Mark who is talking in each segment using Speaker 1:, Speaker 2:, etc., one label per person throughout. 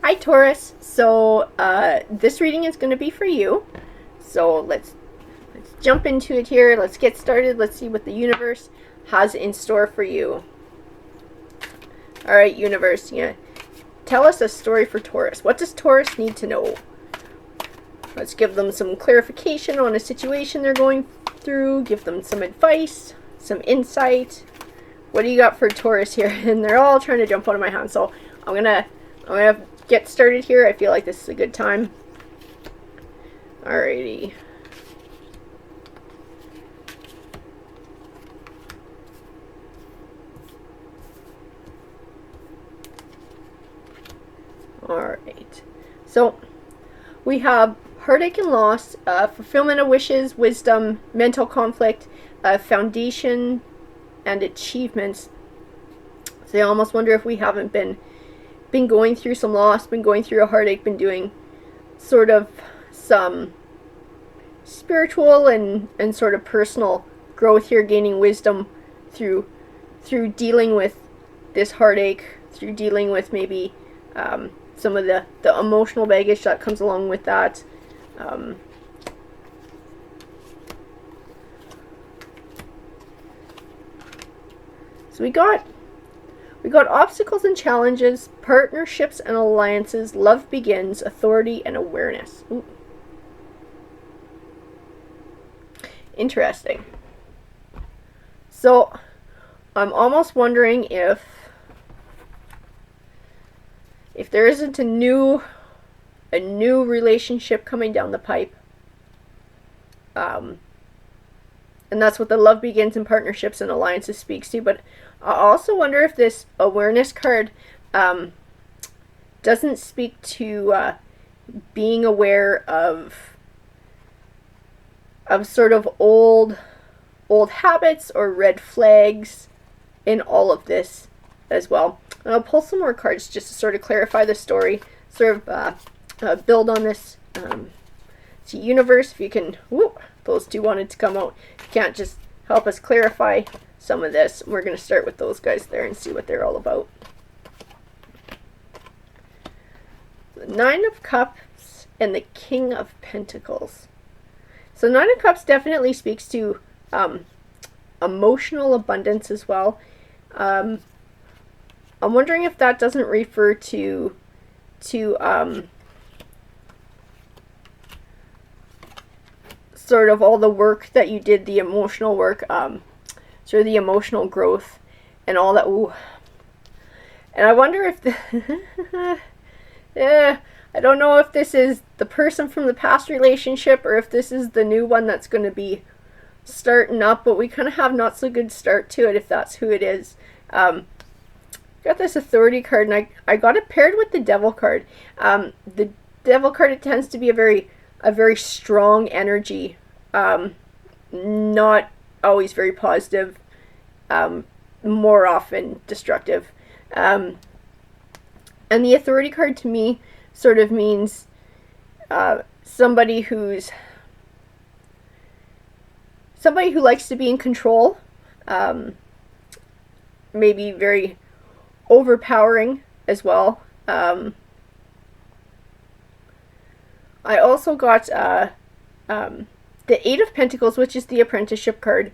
Speaker 1: Hi Taurus. So this reading is going to be for you. So let's jump into it here. Let's get started. Let's see what the universe has in store for you. All right, universe. Yeah, tell us a story for Taurus. What does Taurus need to know? Let's give them some clarification on a situation they're going through. Give them some advice, some insight. What do you got for Taurus here? And they're all trying to jump out of my hand. So I'm gonna get started here. I feel like this is a good time. Alrighty. Alright. So we have heartache and loss, fulfillment of wishes, wisdom, mental conflict, foundation, and achievements. So I almost wonder if we haven't been going through some loss, been going through a heartache, been doing sort of some spiritual and sort of personal growth here, gaining wisdom through dealing with this heartache, through dealing with maybe some of the emotional baggage that comes along with that. So we got obstacles and challenges, partnerships and alliances, love begins, authority and awareness. Ooh. Interesting. So I'm almost wondering if there isn't a new relationship coming down the pipe. And that's what the love begins and partnerships and alliances speaks to. But I also wonder if this awareness card doesn't speak to being aware of sort of old habits or red flags in all of this as well. And I'll pull some more cards just to sort of clarify the story, sort of build on this. So universe, if you can, whoop, those two wanted to come out. You can't just help us clarify some of this. We're going to start with those guys there and see what they're all about. The Nine of Cups and the King of Pentacles. So Nine of Cups definitely speaks to emotional abundance as well. I'm wondering if that doesn't refer to sort of all the work that you did, the emotional work, sort of the emotional growth and all that. Ooh. And I wonder if I don't know if this is the person from the past relationship or if this is the new one that's going to be starting up, but we kind of have not so good start to it if that's who it is. Got this authority card, and I got it paired with the devil card. The devil card, it tends to be a very strong energy, not always very positive, more often destructive. And the authority card to me sort of means somebody who likes to be in control, maybe very overpowering as well. I also got the Eight of Pentacles, which is the apprenticeship card.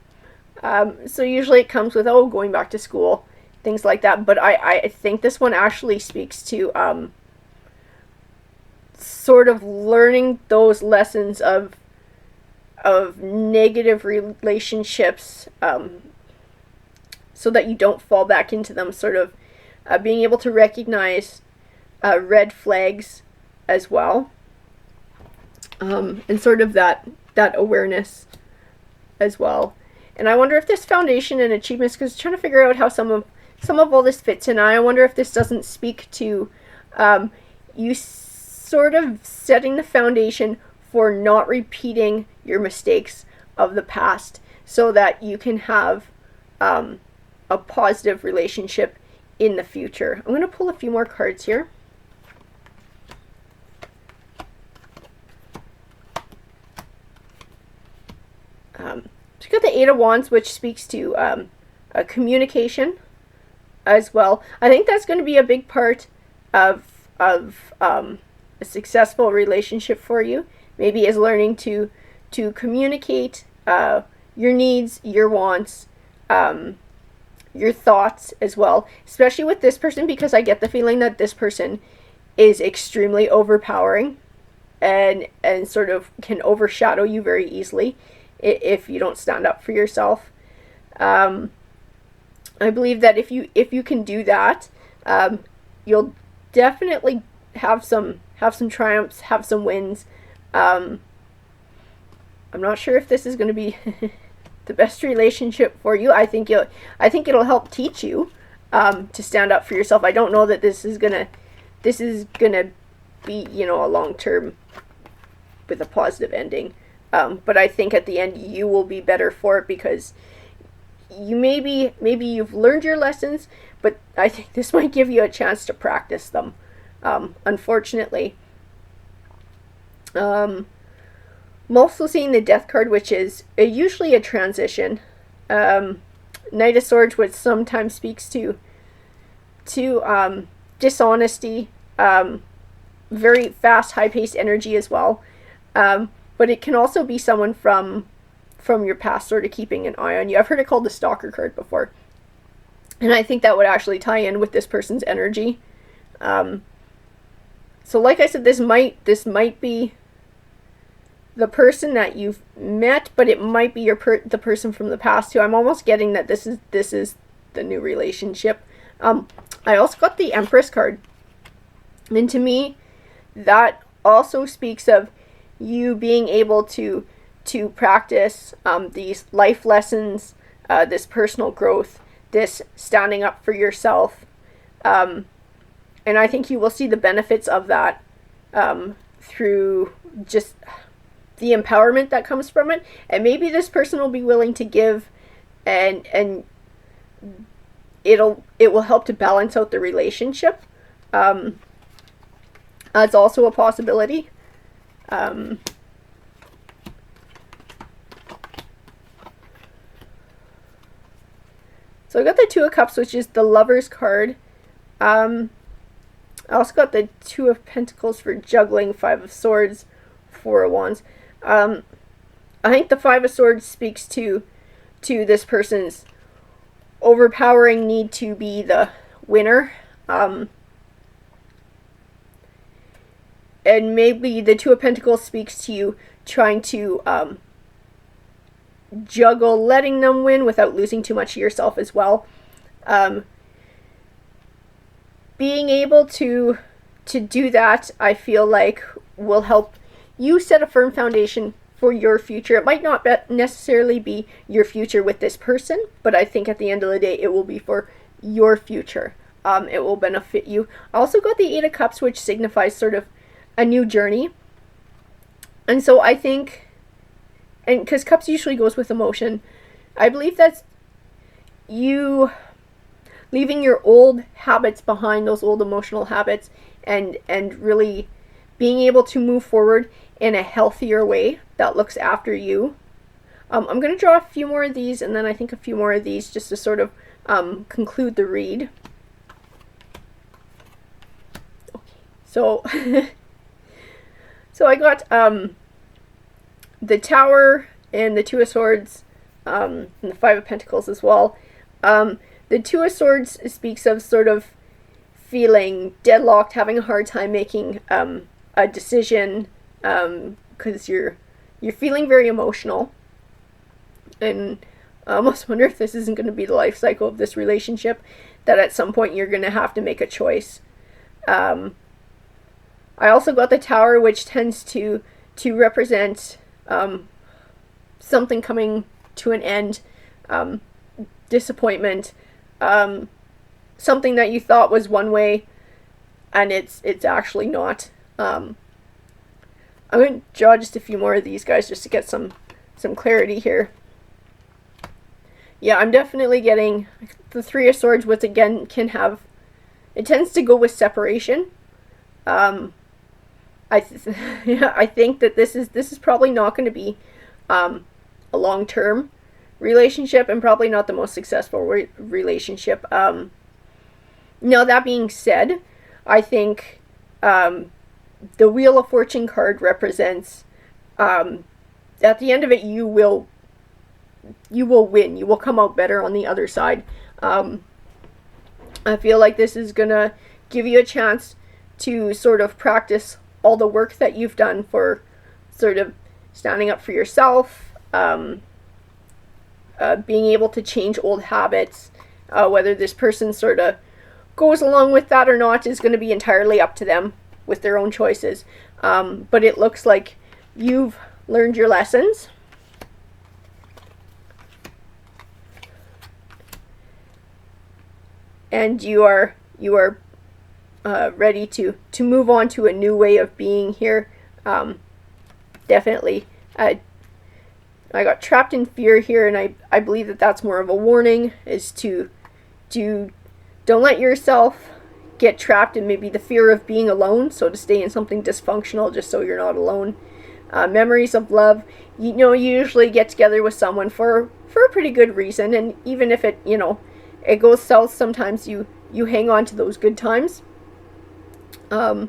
Speaker 1: So usually it comes with, going back to school, things like that. But I think this one actually speaks to sort of learning those lessons of negative relationships, so that you don't fall back into them, sort of being able to recognize red flags as well, and sort of that awareness as well. And I wonder if this foundation and achievements, because trying to figure out how some of all this fits in, I wonder if this doesn't speak to you sort of setting the foundation for not repeating your mistakes of the past, so that you can have a positive relationship in the future. I'm going to pull a few more cards here. So you got the Eight of Wands, which speaks to communication as well. I think that's going to be a big part of a successful relationship for you maybe is learning to communicate your needs, your wants, your thoughts as well, especially with this person, because I get the feeling that this person is extremely overpowering and sort of can overshadow you very easily if you don't stand up for yourself. I believe that if you can do that, you'll definitely have some triumphs, have some wins. I'm not sure if this is going to be the best relationship for you. I think it'll help teach you to stand up for yourself. I don't know that this is gonna be, you know, a long term with a positive ending. But I think at the end you will be better for it, because you maybe you've learned your lessons, but I think this might give you a chance to practice them. Unfortunately, I'm also seeing the Death card, which is usually a transition. Knight of Swords, which sometimes speaks to dishonesty, very fast, high-paced energy as well. But it can also be someone from your past sort of keeping an eye on you. I've heard it called the Stalker card before, and I think that would actually tie in with this person's energy. So like I said, this might be the person that you've met, but it might be the person from the past too. I'm almost getting that this is the new relationship. I also got the Empress card, and to me, that also speaks of you being able to practice these life lessons, this personal growth, this standing up for yourself, and I think you will see the benefits of that through just the empowerment that comes from it. And maybe this person will be willing to give, and it will help to balance out the relationship. That's also a possibility. So I got the Two of Cups, which is the Lover's card. I also got the Two of Pentacles for juggling, Five of Swords, Four of Wands. I think the Five of Swords speaks to this person's overpowering need to be the winner. And maybe the Two of Pentacles speaks to you trying to juggle letting them win without losing too much of yourself as well. Being able to do that, I feel like, will help you set a firm foundation for your future. It might not necessarily be your future with this person, but I think at the end of the day, it will be for your future. It will benefit you. I also got the Eight of Cups, which signifies sort of a new journey. And so I think, and because Cups usually goes with emotion, I believe that's you leaving your old habits behind, those old emotional habits, and really being able to move forward in a healthier way that looks after you. I'm going to draw a few more of these, and then I think a few more of these, just to sort of conclude the read. Okay, so so I got the Tower and the Two of Swords, and the Five of Pentacles as well. The Two of Swords speaks of sort of feeling deadlocked, having a hard time making a decision, because you're feeling very emotional, and I almost wonder if this isn't going to be the life cycle of this relationship, that at some point you're going to have to make a choice. I also got the Tower, which tends to represent something coming to an end, disappointment, something that you thought was one way and it's actually not. I'm going to draw just a few more of these guys just to get some clarity here. Yeah, I'm definitely getting the Three of Swords, which again it tends to go with separation. I think that this is probably not going to be a long-term relationship, and probably not the most successful relationship. Now, that being said, I think The Wheel of Fortune card represents, at the end of it, you will win. You will come out better on the other side. I feel like this is going to give you a chance to sort of practice all the work that you've done for sort of standing up for yourself, being able to change old habits. Whether this person sort of goes along with that or not is going to be entirely up to them with their own choices. But it looks like you've learned your lessons. And you are ready to move on to a new way of being here. Definitely. I got trapped in fear here, and I believe that that's more of a warning, is to don't let yourself get trapped in maybe the fear of being alone, so to stay in something dysfunctional just so you're not alone. Memories of love, you usually get together with someone for a pretty good reason, and even if it goes south, sometimes you hang on to those good times. The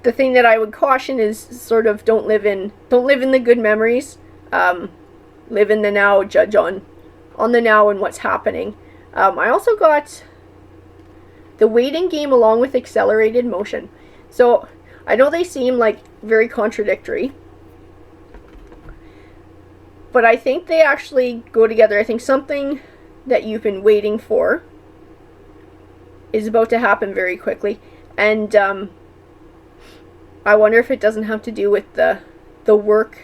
Speaker 1: thing that I would caution is sort of don't live in the good memories. Live in the now, judge on the now and what's happening. I also got the waiting game along with accelerated motion. So I know they seem like very contradictory, but I think they actually go together. I think something that you've been waiting for is about to happen very quickly, and I wonder if it doesn't have to do with the work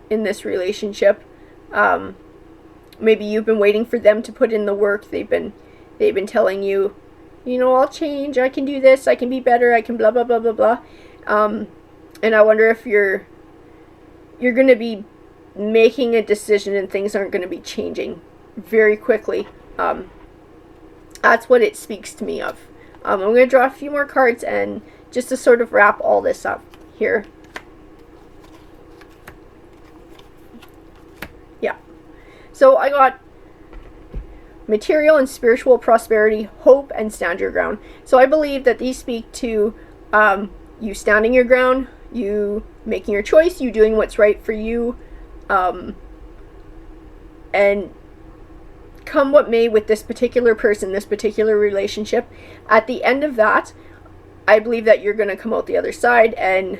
Speaker 1: in this relationship. Maybe you've been waiting for them to put in the work. They've been telling you, I'll change, I can do this, I can be better, I can blah blah blah blah blah. And I wonder if you're going to be making a decision and things aren't going to be changing very quickly. That's what it speaks to me of. I'm going to draw a few more cards and just to sort of wrap all this up here. Yeah. So I got material and spiritual prosperity, hope, and stand your ground. So I believe that these speak to you standing your ground, you making your choice, you doing what's right for you, and come what may with this particular person, this particular relationship, at the end of that, I believe that you're going to come out the other side and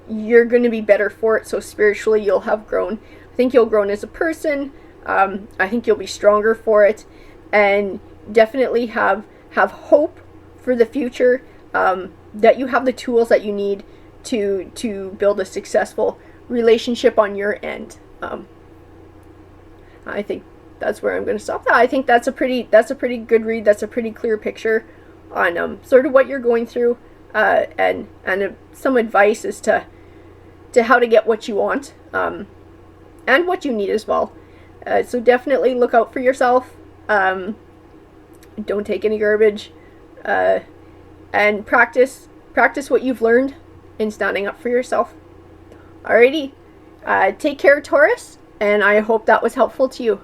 Speaker 1: you're going to be better for it. So spiritually, you'll have grown. I think you'll grown as a person. I think you'll be stronger for it, and definitely have hope for the future. That you have the tools that you need to build a successful relationship on your end. I think that's where I'm going to stop that. I think that's a pretty good read. That's a pretty clear picture on sort of what you're going through, and some advice as to how to get what you want, and what you need as well. So definitely look out for yourself. Don't take any garbage, and practice what you've learned in standing up for yourself. Alrighty, take care, Taurus, and I hope that was helpful to you.